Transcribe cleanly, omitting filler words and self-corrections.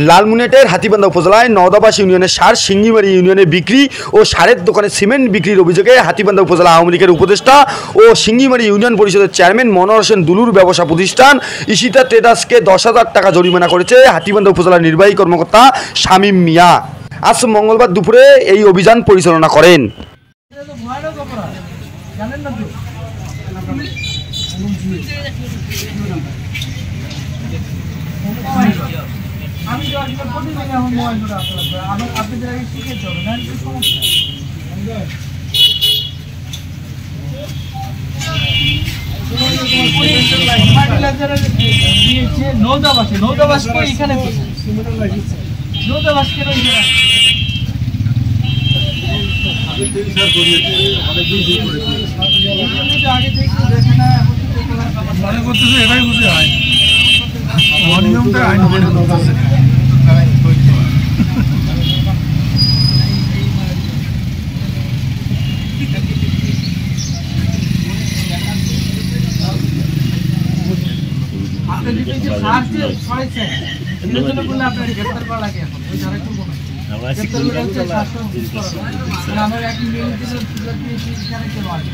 লালমনিরহাটের হাতীবান্ধা উপজেলায় নওদাবাস ইউনিয়নের সার সিঙ্গিমারি ইউনিয়নে বিক্রি ও সারের দোকানে সিমেন্ট বিক্রির অভিযোগে হাতীবান্ধা উপজেলা আওয়ামী লীগের উপদেষ্টা ও সিঙ্গিমারি ইউনিয়ন পরিষদের চেয়ারম্যান মনোহর হোসেন দুলুর ব্যবসা প্রতিষ্ঠান ইশিতা ট্রেডার্সকে 10,000 টাকা জরিমানা করেছে হাতীবান্ধা উপজেলার নির্বাহী কর্মকর্তা শামীম মিয়া। আজ মঙ্গলবার দুপুরে এই অভিযান পরিচালনা করেন। আমি প্রতিদিন এখন মোবাইল আপনাদের আগে শিখেছি না কি সমস্যা নৌদাবাস এখানে নৌদাবাস কেন আগে দেখে না মনে করতেছে এটাই বুঝে হয় অনিয়মটা আইন মেনে করতেছে। আপনি যদি যে সার্চে ছড়াইছেন এর জন্য বললে আপনার গ্রেফতার করা লাগে এখন ওই ধারে করব না গ্রেফতার করে হচ্ছে শাসন করা আমার এক মিনিট দিলে এখানে কেন আসে